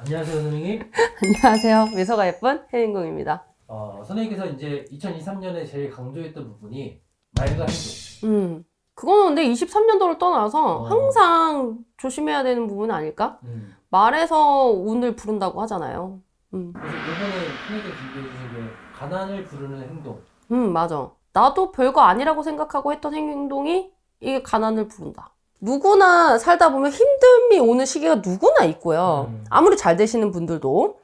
안녕하세요, 선생님. 안녕하세요. 미소가 예쁜 혜인공입니다. 선생님께서 이제 2023년에 제일 강조했던 부분이 말과 행동. 그거는 근데 23년도를 떠나서 어. 항상 조심해야 되는 부분 아닐까? 말에서 운을 부른다고 하잖아요. 그래서 이번에 선생님께서 준비해 주신 게 가난을 부르는 행동. 맞아. 나도 별거 아니라고 생각하고 했던 행동이 이게 가난을 부른다. 누구나 살다 보면 힘듦이 오는 시기가 누구나 있고요. 아무리 잘 되시는 분들도.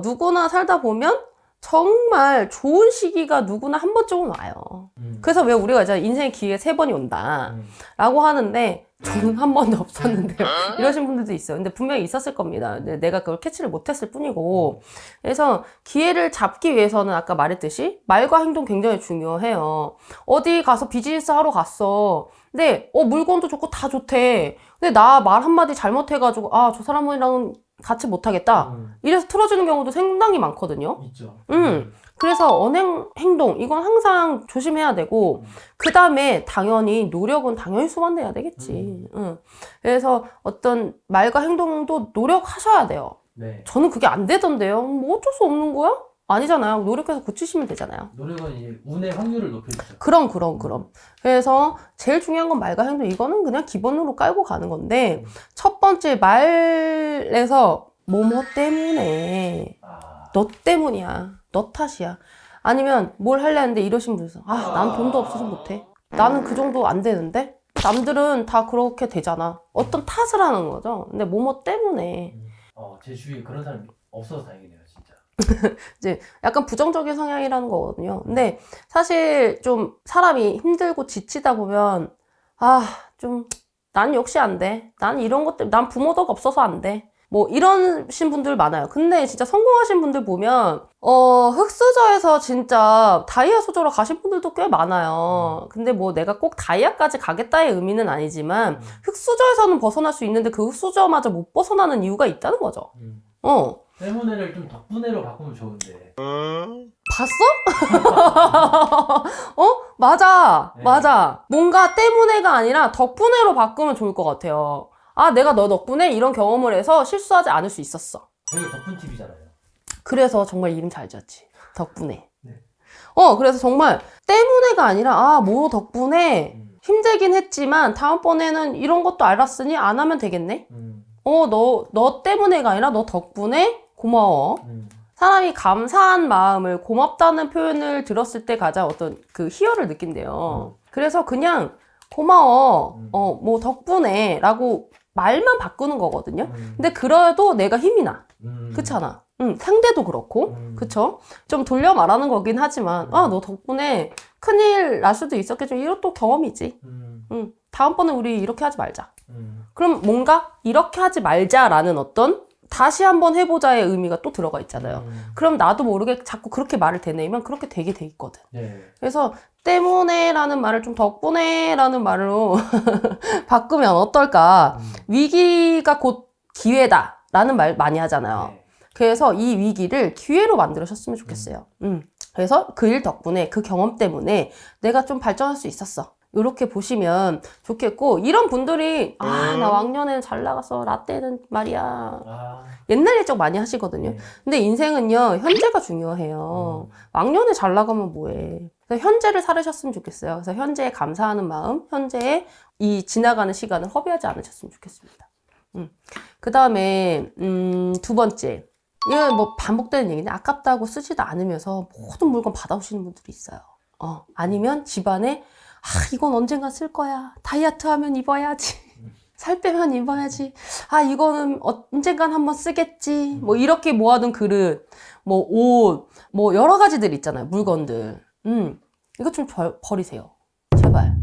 누구나 살다 보면 정말 좋은 시기가 누구나 한 번쯤은 와요. 그래서 왜 우리가 이제 인생의 기회가 3번이 온다 라고 하는데 저는 한 번도 없었는데요. 이러신 분들도 있어요. 근데 분명히 있었을 겁니다. 근데 내가 그걸 캐치를 못했을 뿐이고. 그래서 기회를 잡기 위해서는 아까 말했듯이 말과 행동 굉장히 중요해요. 어디 가서 비즈니스 하러 갔어. 근데 물건도 좋고 다 좋대. 근데 나 말 한마디 잘못해가지고 저 사람이랑은 같이 못하겠다. 이래서 틀어지는 경우도 상당히 많거든요. 있죠. 그래서 언행 행동 이건 항상 조심해야 되고 그 다음에 당연히 노력은 당연히 수반돼야 되겠지. 그래서 어떤 말과 행동도 노력하셔야 돼요. 네. 저는 그게 안 되던데요. 뭐 어쩔 수 없는 거야? 아니잖아요. 노력해서 고치시면 되잖아요. 노력은 이제 운의 확률을 높여주죠. 그럼. 그래서 제일 중요한 건 말과 행동. 이거는 그냥 기본으로 깔고 가는 건데 첫 번째 말에서 뭐뭐 때문에 너 때문이야. 너 탓이야. 아니면 뭘 하려 했는데 이러신 분이 있어. 난 돈도 없어서 못해. 나는 그 정도 안 되는데? 남들은 다 그렇게 되잖아. 어떤 탓을 하는 거죠. 근데 뭐뭐 때문에. 제 주위에 그런 사람이 없어서 다행이네요, 진짜. 이제 약간 부정적인 성향이라는 거거든요. 근데 사실 좀 사람이 힘들고 지치다 보면 난 역시 안 돼. 난 이런 것 때문에 난 부모덕 없어서 안 돼. 뭐 이러신 분들 많아요. 근데 진짜 성공하신 분들 보면 흑수저에서 진짜 다이아 수저로 가신 분들도 꽤 많아요. 근데 뭐 내가 꼭 다이아까지 가겠다의 의미는 아니지만 흑수저에서는 벗어날 수 있는데 그 흑수저마저 못 벗어나는 이유가 있다는 거죠. 때문에를 좀 덕분에로 바꾸면 좋은데. 봤어? 맞아. 네. 맞아. 뭔가 때문에가 아니라 덕분에로 바꾸면 좋을 것 같아요. 내가 너 덕분에 이런 경험을 해서 실수하지 않을 수 있었어. 되게 덕분 팁이잖아요. 그래서 정말 이름 잘 지었지. 덕분에. 네. 그래서 정말 때문에가 아니라 뭐 덕분에 힘들긴 했지만 다음번에는 이런 것도 알았으니 안 하면 되겠네. 너 때문에가 아니라 너 덕분에 고마워. 사람이 감사한 마음을 고맙다는 표현을 들었을 때 가장 어떤 그 희열을 느낀대요. 그래서 그냥 고마워. 뭐 덕분에 라고 말만 바꾸는 거거든요. 근데 그래도 내가 힘이 나. 그렇잖아. 상대도 그렇고. 그쵸? 좀 돌려 말하는 거긴 하지만 너 덕분에 큰일 날 수도 있었겠지만 이것도 경험이지. 다음번에 우리 이렇게 하지 말자. 그럼 뭔가 이렇게 하지 말자라는 어떤 다시 한번 해보자의 의미가 또 들어가 있잖아요. 그럼 나도 모르게 자꾸 그렇게 말을 되뇌면 그렇게 되게 돼 있거든. 네. 그래서 때문에라는 말을 좀 덕분에라는 말로 바꾸면 어떨까? 위기가 곧 기회다라는 말 많이 하잖아요. 네. 그래서 이 위기를 기회로 만들으셨으면 좋겠어요. 그래서 그 일 덕분에 그 경험 때문에 내가 좀 발전할 수 있었어. 이렇게 보시면 좋겠고 이런 분들이 나 왕년에는 잘 나가서 라떼는 말이야 옛날 일적 많이 하시거든요. 네. 근데 인생은요 현재가 중요해요. 왕년에 잘 나가면 뭐해. 그래서 현재를 살으셨으면 좋겠어요. 그래서 현재에 감사하는 마음, 현재에 이 지나가는 시간을 허비하지 않으셨으면 좋겠습니다. 그 다음에 두 번째, 이건 뭐 반복되는 얘기인데 아깝다고 쓰지도 않으면서 모든 물건 받아오시는 분들이 있어요. 아니면 집안에 이건 언젠가 쓸 거야. 다이어트 하면 입어야지. 살 빼면 입어야지. 이거는 언젠간 한번 쓰겠지. 뭐 이렇게 모아둔 그릇, 뭐 옷, 뭐 여러 가지들 있잖아요. 물건들. 이거 좀 버리세요. 제발.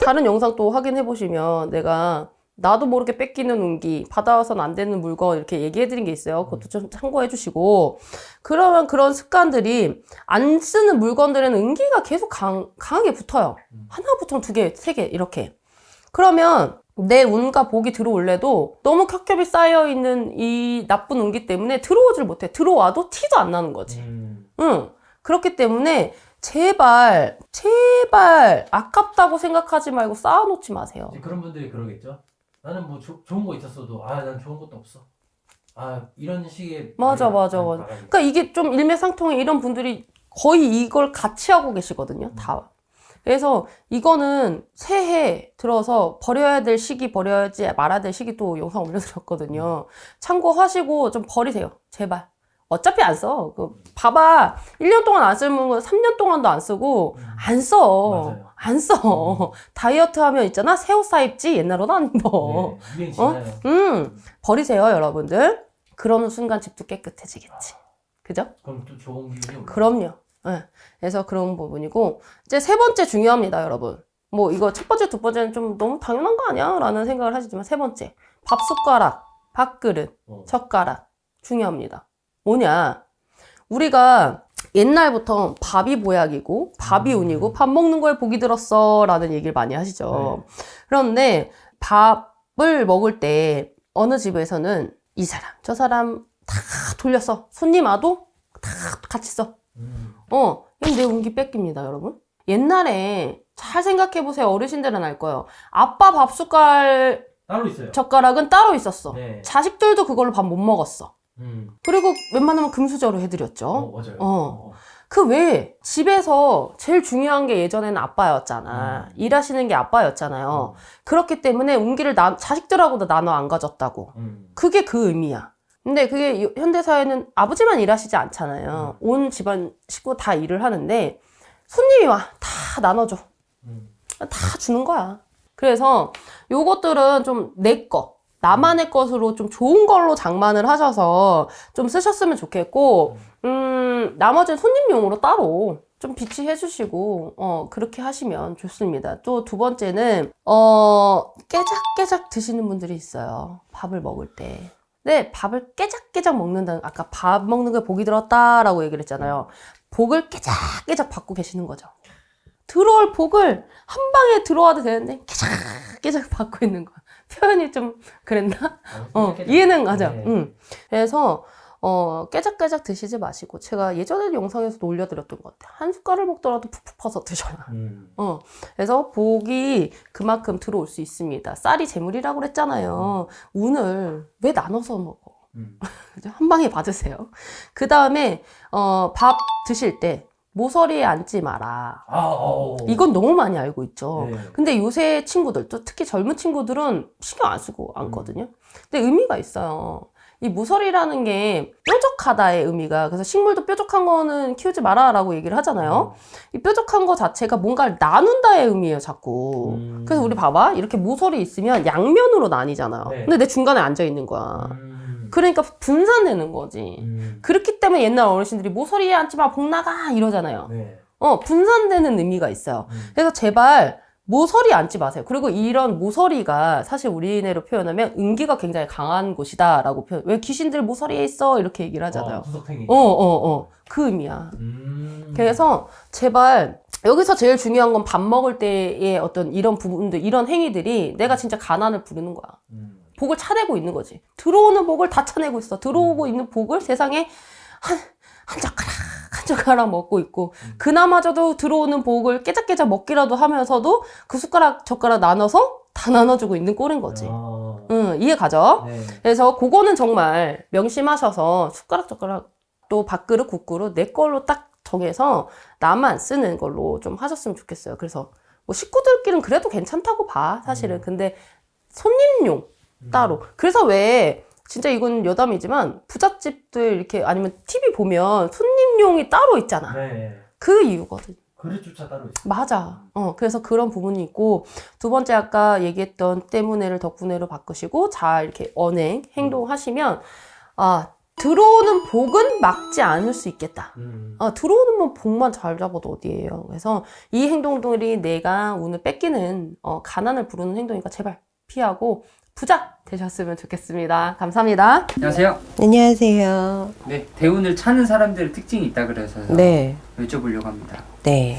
다른 영상 또 확인해 보시면 내가 나도 모르게 뺏기는 운기, 받아와서는 안 되는 물건 이렇게 얘기해 드린 게 있어요. 그것도 좀 참고해 주시고. 그러면 그런 습관들이 안 쓰는 물건들에는 운기가 계속 강하게 붙어요. 하나부터 2개, 3개 이렇게. 그러면 내 운과 복이 들어올래도 너무 겹겹이 쌓여있는 이 나쁜 운기 때문에 들어오질 못해. 들어와도 티도 안 나는 거지. 그렇기 때문에 제발 아깝다고 생각하지 말고 쌓아놓지 마세요. 이제 그런 분들이 그러겠죠. 나는 뭐 좋은 거 있었어도 난 좋은 것도 없어. 아, 이런 식의 맞아. 나가겠죠. 그러니까 이게 좀 일맥상통해. 이런 분들이 거의 이걸 같이 하고 계시거든요. 다. 그래서 이거는 새해 들어서 버려야 될 시기 버려야지 말아야 될 시기 또 영상 올려드렸거든요. 참고하시고 좀 버리세요. 제발. 어차피 안 써. 봐봐. 1년 동안 안 쓰면 3년 동안도 안 쓰고 안 써. 맞아요. 안 써. 다이어트 하면 있잖아. 새 옷 사 입지 옛날로는 안 입어. 네, 유행 지나요. 버리세요, 여러분들. 그러는 순간 집도 깨끗해지겠지. 그죠? 그럼 또 좋은 기운이 올라요. 그럼요. 네. 그래서 그런 부분이고 이제 세 번째 중요합니다, 여러분. 뭐 이거 첫 번째, 두 번째는 좀 너무 당연한 거 아니야? 라는 생각을 하시지만 세 번째, 밥 숟가락, 밥그릇, 젓가락 중요합니다. 뭐냐? 우리가 옛날부터 밥이 보약이고 밥이 운이고 밥 먹는 거에 복이 들었어 라는 얘기를 많이 하시죠. 네. 그런데 밥을 먹을 때 어느 집에서는 이 사람, 저 사람 다 돌렸어. 손님 와도 다 같이 써. 이건 내 운기 뺏깁니다, 여러분. 옛날에 잘 생각해보세요. 어르신들은 알 거예요. 아빠 밥 숟갈 따로 있어요. 젓가락은 따로 있었어. 네. 자식들도 그걸로 밥 못 먹었어. 그리고 웬만하면 금수저로 해드렸죠. 맞아요. 그 외에 집에서 제일 중요한 게 예전에는 아빠였잖아. 일하시는 게 아빠였잖아요. 그렇기 때문에 운기를 자식들하고도 나눠 안 가졌다고. 그게 그 의미야. 근데 그게 현대사회는 아버지만 일하시지 않잖아요. 온 집안 식구 다 일을 하는데 손님이 와. 다 나눠줘. 다 주는 거야. 그래서 요것들은 좀 내 거. 나만의 것으로 좀 좋은 걸로 장만을 하셔서 좀 쓰셨으면 좋겠고, 나머지는 손님용으로 따로 좀 비치해 주시고, 그렇게 하시면 좋습니다. 또 두 번째는, 깨작깨작 드시는 분들이 있어요. 밥을 먹을 때. 네, 밥을 깨작깨작 먹는다는, 아까 밥 먹는 거에 복이 들었다라고 얘기를 했잖아요. 복을 깨작깨작 받고 계시는 거죠. 들어올 복을 한 방에 들어와도 되는데, 깨작깨작 받고 있는 거야. 표현이 좀 그랬나? 이해는 가죠. 네. 그래서 깨작깨작 드시지 마시고 제가 예전에 영상에서도 올려드렸던 것 같아요. 한 숟갈을 먹더라도 푹푹 퍼서 드셔라. 그래서 복이 그만큼 들어올 수 있습니다. 쌀이 재물이라고 그랬잖아요. 운을 왜 나눠서 먹어? 한 방에 받으세요. 그 다음에 밥 드실 때 모서리에 앉지 마라. 이건 너무 많이 알고 있죠. 네. 근데 요새 친구들, 또 특히 젊은 친구들은 신경 안 쓰고 앉거든요. 근데 의미가 있어요. 이 모서리라는 게 뾰족하다의 의미가, 그래서 식물도 뾰족한 거는 키우지 마라 라고 얘기를 하잖아요. 이 뾰족한 거 자체가 뭔가를 나눈다의 의미예요, 자꾸. 그래서 우리 봐봐. 이렇게 모서리 있으면 양면으로 나뉘잖아요. 네. 근데 내 중간에 앉아 있는 거야. 그러니까 분산되는 거지. 그렇기 때문에 옛날 어르신들이 모서리에 앉지 마, 복 나가 이러잖아요. 네. 분산되는 의미가 있어요. 그래서 제발 모서리 앉지 마세요. 그리고 이런 모서리가 사실 우리네로 표현하면 은기가 굉장히 강한 곳이다라고 표현. 왜 귀신들 모서리에 있어? 이렇게 얘기를 하잖아요. 구석탱이. 그 의미야. 그래서 제발 여기서 제일 중요한 건 밥 먹을 때의 어떤 이런 부분들, 이런 행위들이 내가 진짜 가난을 부르는 거야. 복을 차내고 있는 거지. 들어오는 복을 다 차내고 있어. 들어오고 있는 복을 세상에 한 젓가락 먹고 있고, 그나마저도 들어오는 복을 깨작깨작 먹기라도 하면서도 그 숟가락, 젓가락 나눠서 다 나눠주고 있는 꼴인 거지. 이해 가죠? 네. 그래서 그거는 정말 명심하셔서 숟가락, 젓가락, 또 밥그릇, 국그릇 내 걸로 딱 정해서 나만 쓰는 걸로 좀 하셨으면 좋겠어요. 그래서 뭐 식구들끼리는 그래도 괜찮다고 봐, 사실은. 근데 손님용 따로. 그래서 왜 진짜 이건 여담이지만 부잣집들 이렇게 아니면 TV 보면 손님용이 따로 있잖아. 네. 그 이유거든. 그릇조차 따로 있어요. 맞아. 그래서 그런 부분이 있고, 두 번째 아까 얘기했던 때문에를 덕분에로 바꾸시고 잘 이렇게 언행 행동하시면 들어오는 복은 막지 않을 수 있겠다. 들어오는 복만 잘 잡아도 어디예요. 그래서 이 행동들이 내가 운을 뺏기는 가난을 부르는 행동이니까 제발 피하고 부자 되셨으면 좋겠습니다. 감사합니다. 안녕하세요. 안녕하세요. 네, 대운을 차는 사람들의 특징이 있다 그래서 네. 여쭤보려고 합니다. 네.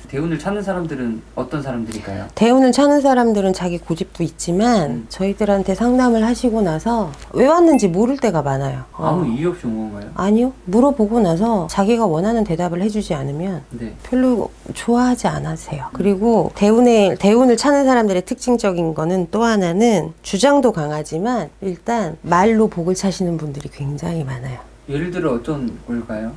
대운을 찾는 사람들은 어떤 사람들일까요? 대운을 찾는 사람들은 자기 고집도 있지만 저희들한테 상담을 하시고 나서 왜 왔는지 모를 때가 많아요. 아무 이유 없이 온 건가요? 아니요. 물어보고 나서 자기가 원하는 대답을 해주지 않으면 네. 별로 좋아하지 않으세요. 그리고 대운을 찾는 사람들의 특징적인 거는 또 하나는 주장도 강하지만 일단 말로 복을 차시는 분들이 굉장히 많아요. 예를 들어 어떤 걸까요?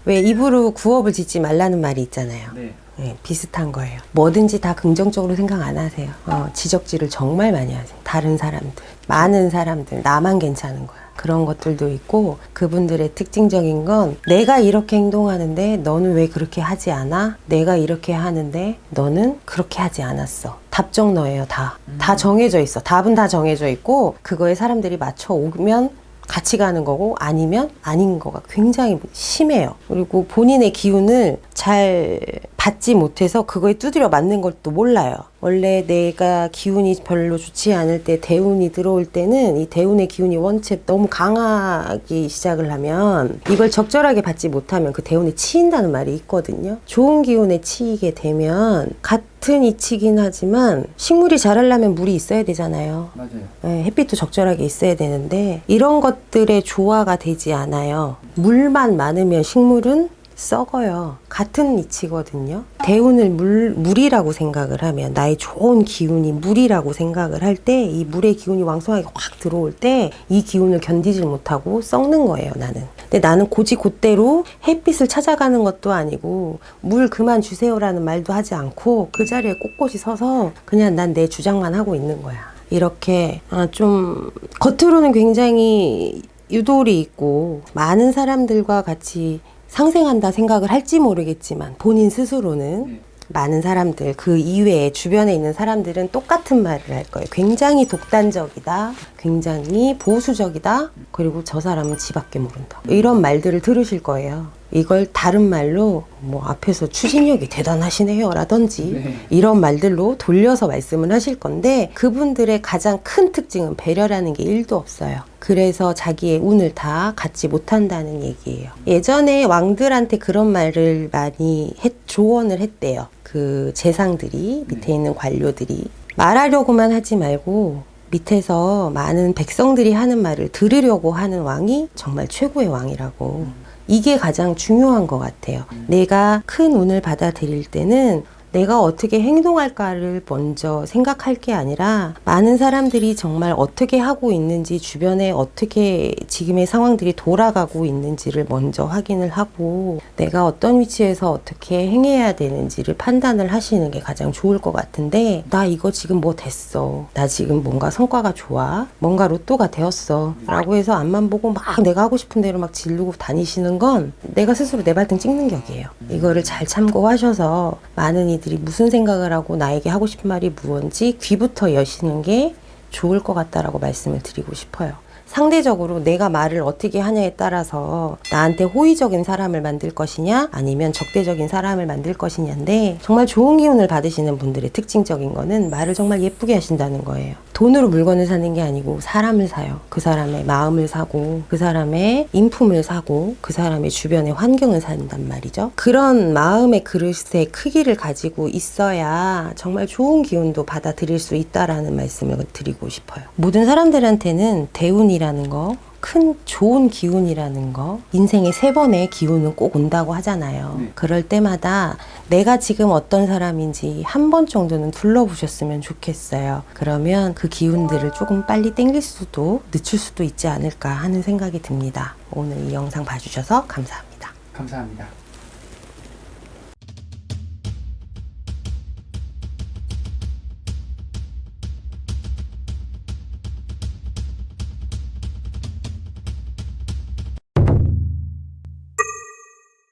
왜 입으로 구업을 짓지 말라는 말이 있잖아요. 네. 네, 비슷한 거예요. 뭐든지 다 긍정적으로 생각 안 하세요. 지적질을 정말 많이 하세요. 다른 사람들, 많은 사람들, 나만 괜찮은 거야. 그런 것들도 있고 그분들의 특징적인 건 내가 이렇게 행동하는데 너는 왜 그렇게 하지 않아? 내가 이렇게 하는데 너는 그렇게 하지 않았어. 답정너예요, 다. 다 정해져 있어. 답은 다 정해져 있고 그거에 사람들이 맞춰 오면 같이 가는 거고 아니면 아닌 거가 굉장히 심해요. 그리고 본인의 기운을 잘 받지 못해서 그거에 두드려 맞는 것도 몰라요. 원래 내가 기운이 별로 좋지 않을 때 대운이 들어올 때는 이 대운의 기운이 원체 너무 강하게 시작을 하면 이걸 적절하게 받지 못하면 그 대운에 치인다는 말이 있거든요. 좋은 기운에 치이게 되면 같은 이치긴 하지만 식물이 자라려면 물이 있어야 되잖아요. 맞아요. 네, 햇빛도 적절하게 있어야 되는데 이런 것들의 조화가 되지 않아요. 물만 많으면 식물은 썩어요. 같은 이치거든요. 대운을 물이라고 생각을 하면 나의 좋은 기운이 물이라고 생각을 할 때 이 물의 기운이 왕성하게 확 들어올 때 이 기운을 견디질 못하고 썩는 거예요, 나는. 근데 나는 곧대로 햇빛을 찾아가는 것도 아니고 물 그만 주세요라는 말도 하지 않고 그 자리에 꼿꼿이 서서 그냥 난 내 주장만 하고 있는 거야. 이렇게 좀 겉으로는 굉장히 유도리 있고 많은 사람들과 같이 상생한다 생각을 할지 모르겠지만 본인 스스로는 많은 사람들 그 이외에 주변에 있는 사람들은 똑같은 말을 할 거예요. 굉장히 독단적이다. 굉장히 보수적이다. 그리고 저 사람은 지밖에 모른다. 이런 말들을 들으실 거예요. 이걸 다른 말로 뭐 앞에서 추진력이 대단하시네요 라든지 네. 이런 말들로 돌려서 말씀을 하실 건데 그분들의 가장 큰 특징은 배려라는 게 1도 없어요. 그래서 자기의 운을 다 갖지 못한다는 얘기예요. 예전에 왕들한테 그런 말을 많이 조언을 했대요. 그 재상들이 밑에 있는 관료들이 말하려고만 하지 말고 밑에서 많은 백성들이 하는 말을 들으려고 하는 왕이 정말 최고의 왕이라고. 이게 가장 중요한 것 같아요. 내가 큰 운을 받아들일 때는 내가 어떻게 행동할까를 먼저 생각할 게 아니라 많은 사람들이 정말 어떻게 하고 있는지 주변에 어떻게 지금의 상황들이 돌아가고 있는지를 먼저 확인을 하고 내가 어떤 위치에서 어떻게 행해야 되는지를 판단을 하시는 게 가장 좋을 것 같은데 나 이거 지금 뭐 됐어. 나 지금 뭔가 성과가 좋아. 뭔가 로또가 되었어. 라고 해서 앞만 보고 막 내가 하고 싶은 대로 막 지르고 다니시는 건 내가 스스로 내 발등 찍는 격이에요. 이거를 잘 참고하셔서 많은 이들이 무슨 생각을 하고 나에게 하고 싶은 말이 무언지 귀부터 여시는 게 좋을 것 같다라고 말씀을 드리고 싶어요. 상대적으로 내가 말을 어떻게 하냐에 따라서 나한테 호의적인 사람을 만들 것이냐 아니면 적대적인 사람을 만들 것이냐인데 정말 좋은 기운을 받으시는 분들의 특징적인 거는 말을 정말 예쁘게 하신다는 거예요. 돈으로 물건을 사는 게 아니고 사람을 사요. 그 사람의 마음을 사고 그 사람의 인품을 사고 그 사람의 주변의 환경을 산단 말이죠. 그런 마음의 그릇의 크기를 가지고 있어야 정말 좋은 기운도 받아들일 수 있다라는 말씀을 드리고 싶어요. 모든 사람들한테는 대운이라는 거 큰 좋은 기운이라는 거 인생에 3번의 기운은 꼭 온다고 하잖아요. 그럴 때마다 내가 지금 어떤 사람인지 한 번 정도는 둘러보셨으면 좋겠어요. 그러면 그 기운들을 조금 빨리 땡길 수도 늦출 수도 있지 않을까 하는 생각이 듭니다. 오늘 이 영상 봐주셔서 감사합니다. 감사합니다.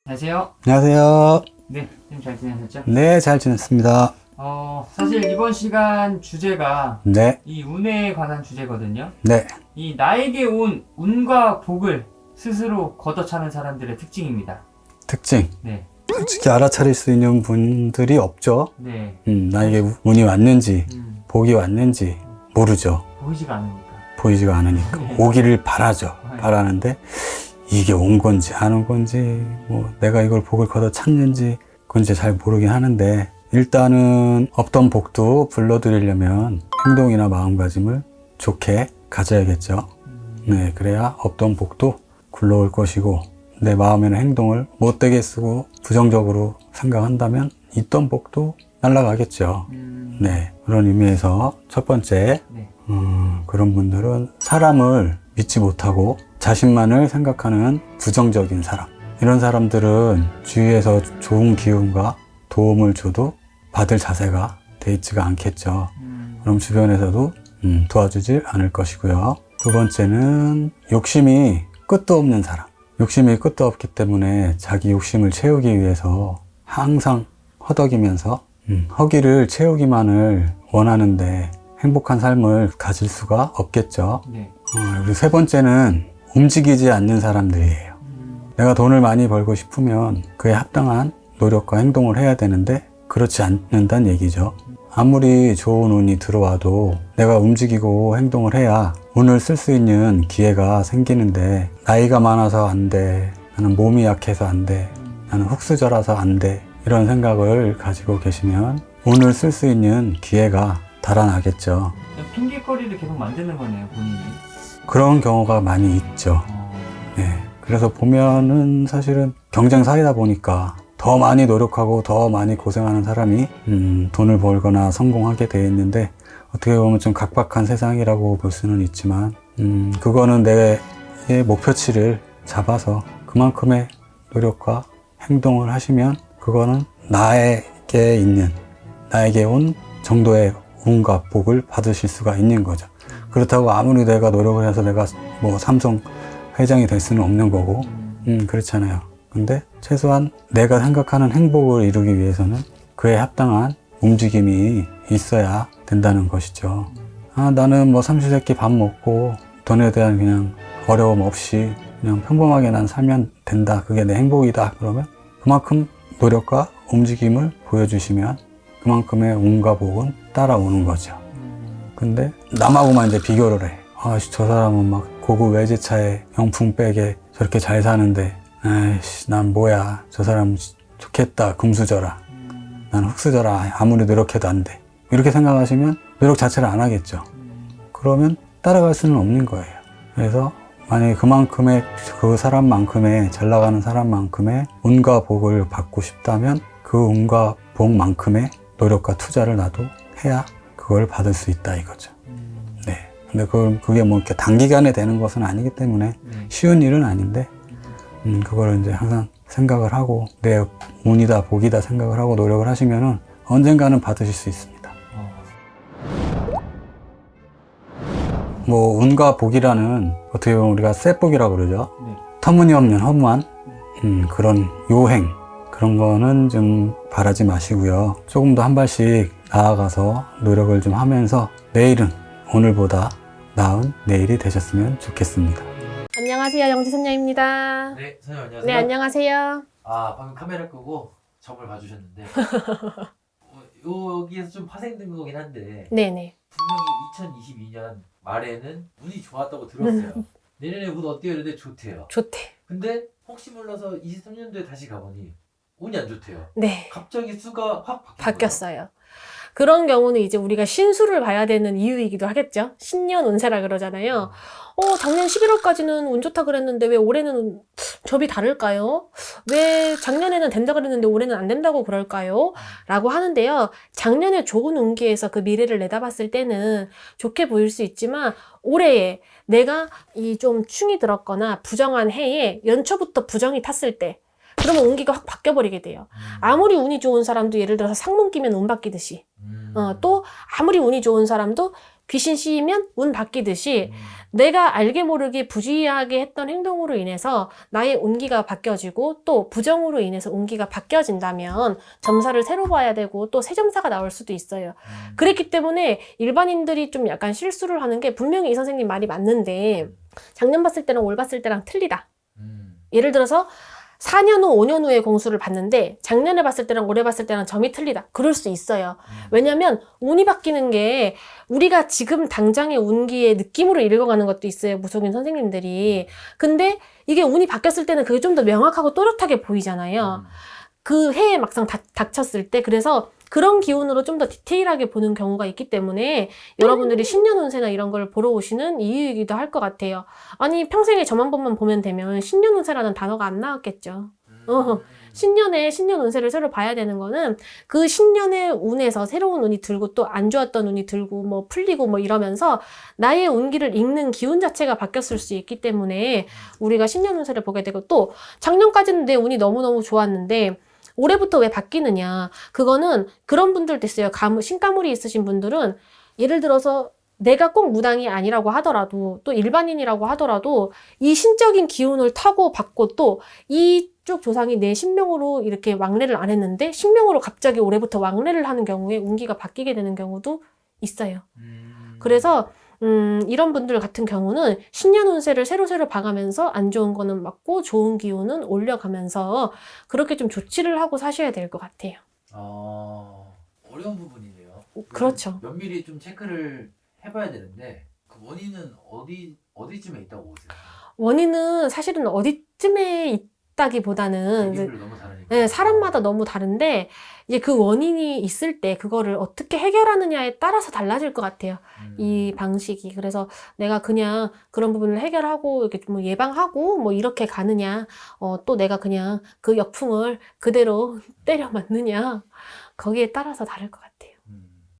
안녕하세요. 안녕하세요. 네, 좀 잘 지내셨죠? 네, 잘 지냈습니다. 사실 이번 시간 주제가 네, 이 운에 관한 주제거든요. 네, 이 나에게 온 운과 복을 스스로 걷어차는 사람들의 특징입니다. 특징. 네, 솔직히 알아차릴 수 있는 분들이 없죠. 네, 나에게 운이 왔는지, 복이 왔는지 모르죠. 보이지가 않으니까. 보이지가 않으니까. 네. 오기를 바라죠. 네. 바라는데, 이게 온 건지, 안 온 건지, 뭐, 내가 이걸 복을 걷어 찾는지, 그건 이제 잘 모르긴 하는데 일단은 없던 복도 불러들이려면 행동이나 마음가짐을 좋게 가져야겠죠. 네, 그래야 없던 복도 굴러올 것이고 내 마음이나 행동을 못되게 쓰고 부정적으로 생각한다면 있던 복도 날아가겠죠. 네, 그런 의미에서 첫 번째 네. 그런 분들은 사람을 믿지 못하고 자신만을 생각하는 부정적인 사람, 이런 사람들은 주위에서 좋은 기운과 도움을 줘도 받을 자세가 돼 있지가 않겠죠. 그럼 주변에서도 도와주질 않을 것이고요. 두 번째는 욕심이 끝도 없는 사람. 욕심이 끝도 없기 때문에 자기 욕심을 채우기 위해서 항상 허덕이면서 허기를 채우기만을 원하는데 행복한 삶을 가질 수가 없겠죠. 네. 그리고 세 번째는 움직이지 않는 사람들이에요. 내가 돈을 많이 벌고 싶으면 그에 합당한 노력과 행동을 해야 되는데 그렇지 않는다는 얘기죠. 아무리 좋은 운이 들어와도 내가 움직이고 행동을 해야 운을 쓸 수 있는 기회가 생기는데 나이가 많아서 안 돼, 나는 몸이 약해서 안 돼, 나는 흙수저라서 안 돼, 이런 생각을 가지고 계시면 운을 쓸 수 있는 기회가 달아나겠죠. 그냥 핑계거리를 계속 만드는 거네요, 본인이. 그런 경우가 많이 있죠. 네. 그래서 보면은 사실은 경쟁 사회다 보니까 더 많이 노력하고 더 많이 고생하는 사람이 돈을 벌거나 성공하게 돼 있는데 어떻게 보면 좀 각박한 세상이라고 볼 수는 있지만 그거는 내 목표치를 잡아서 그만큼의 노력과 행동을 하시면 그거는 나에게 온 정도의 운과 복을 받으실 수가 있는 거죠. 그렇다고 아무리 내가 노력을 해서 내가 뭐 삼성 회장이 될 수는 없는 거고 그렇잖아요. 근데 최소한 내가 생각하는 행복을 이루기 위해서는 그에 합당한 움직임이 있어야 된다는 것이죠. 나는 뭐 삼시세끼 밥 먹고 돈에 대한 그냥 어려움 없이 그냥 평범하게 난 살면 된다. 그게 내 행복이다. 그러면 그만큼 노력과 움직임을 보여주시면 그만큼의 운과 복은 따라오는 거죠. 근데 남하고만 이제 비교를 해. 저 사람은 막 고급 외제차에 명품백에 저렇게 잘 사는데 에이씨, 난 뭐야. 저 사람 좋겠다. 금수저라. 난 흙수저라. 아무리 노력해도 안 돼. 이렇게 생각하시면 노력 자체를 안 하겠죠. 그러면 따라갈 수는 없는 거예요. 그래서 만약에 그만큼의 그 사람만큼의 잘 나가는 사람만큼의 운과 복을 받고 싶다면 그 운과 복만큼의 노력과 투자를 나도 해야 그걸 받을 수 있다 이거죠. 네. 근데 그게 뭐 이렇게 단기간에 되는 것은 아니기 때문에 쉬운 일은 아닌데 그거를 이제 항상 생각을 하고 내 운이다 복이다 생각을 하고 노력을 하시면은 언젠가는 받으실 수 있습니다. 뭐 운과 복이라는 어떻게 보면 우리가 쇠복이라고 그러죠. 네. 터무니없는 허무한 그런 요행 그런 거는 좀 바라지 마시고요. 조금 더 한 발씩 나아가서 노력을 좀 하면서 내일은 오늘보다 나은 내일이 되셨으면 좋겠습니다. 안녕하세요. 영지선녀입니다. 네, 선생님 안녕하세요. 네, 안녕하세요. 방금 카메라 끄고 점을 봐주셨는데 여기에서 좀 파생된 거긴 한데 네네. 분명히 2022년 말에는 운이 좋았다고 들었어요. 내년에 운 어때요? 이랬는데 좋대요. 좋대. 근데 혹시 몰라서 23년도에 다시 가보니 운이 안 좋대요. 네. 갑자기 수가 확 바뀌었어요. 그런 경우는 이제 우리가 신수를 봐야 되는 이유이기도 하겠죠. 신년 운세라 그러잖아요. 작년 11월까지는 운 좋다 그랬는데 왜 올해는 접이 다를까요? 왜 작년에는 된다 그랬는데 올해는 안 된다고 그럴까요? 라고 하는데요. 작년에 좋은 운기에서 그 미래를 내다봤을 때는 좋게 보일 수 있지만 올해에 내가 이 좀 충이 들었거나 부정한 해에 연초부터 부정이 탔을 때 그러면 운기가 확 바뀌어버리게 돼요. 아무리 운이 좋은 사람도 예를 들어서 상문 끼면 운 바뀌듯이 또 아무리 운이 좋은 사람도 귀신 씌이면 운 바뀌듯이 내가 알게 모르게 부주의하게 했던 행동으로 인해서 나의 운기가 바뀌어지고 또 부정으로 인해서 운기가 바뀌어진다면 점사를 새로 봐야 되고 또 새 점사가 나올 수도 있어요. 그랬기 때문에 일반인들이 좀 약간 실수를 하는 게 분명히 이 선생님 말이 맞는데 작년 봤을 때랑 올 봤을 때랑 틀리다. 예를 들어서 4년 후, 5년 후의 공수를 봤는데 작년에 봤을 때랑 올해 봤을 때랑 점이 틀리다. 그럴 수 있어요. 왜냐면 운이 바뀌는 게 우리가 지금 당장의 운기의 느낌으로 읽어가는 것도 있어요. 무속인 선생님들이. 근데 이게 운이 바뀌었을 때는 그게 좀 더 명확하고 또렷하게 보이잖아요. 그 해에 막상 닥쳤을 때 그래서 그런 기운으로 좀 더 디테일하게 보는 경우가 있기 때문에 여러분들이 신년 운세나 이런 걸 보러 오시는 이유이기도 할 것 같아요. 아니 평생에 저만 번만 보면 되면 신년 운세라는 단어가 안 나왔겠죠. 신년에 신년 운세를 새로 봐야 되는 거는 그 신년의 운에서 새로운 운이 들고 또 안 좋았던 운이 들고 뭐 풀리고 뭐 이러면서 나의 운기를 읽는 기운 자체가 바뀌었을 수 있기 때문에 우리가 신년 운세를 보게 되고 또 작년까지는 내 운이 너무너무 좋았는데 올해부터 왜 바뀌느냐. 그거는 그런 분들도 있어요. 신가물이 있으신 분들은 예를 들어서 내가 꼭 무당이 아니라고 하더라도 또 일반인이라고 하더라도 이 신적인 기운을 타고 받고 또 이쪽 조상이 내 신명으로 이렇게 왕래를 안 했는데 신명으로 갑자기 올해부터 왕래를 하는 경우에 운기가 바뀌게 되는 경우도 있어요. 그래서 이런 분들 같은 경우는 신년 운세를 새로 봐가면서 안 좋은 거는 막고 좋은 기운은 올려가면서 그렇게 좀 조치를 하고 사셔야 될 것 같아요. 어려운 부분이네요. 그렇죠. 면밀히 좀 체크를 해봐야 되는데 그 원인은 어디쯤에 있다고 보세요? 원인은 사실은 어디쯤에 있다기보다는 이제 계기를 너무 다르니까. 네, 사람마다 너무 다른데 이제 그 원인이 있을 때 그거를 어떻게 해결하느냐에 따라서 달라질 것 같아요. 이 방식이. 그래서 내가 그냥 그런 부분을 해결하고 이렇게 뭐 예방하고 뭐 이렇게 가느냐, 또 내가 그냥 그 역풍을 그대로 때려 맞느냐, 거기에 따라서 다를 것 같아요.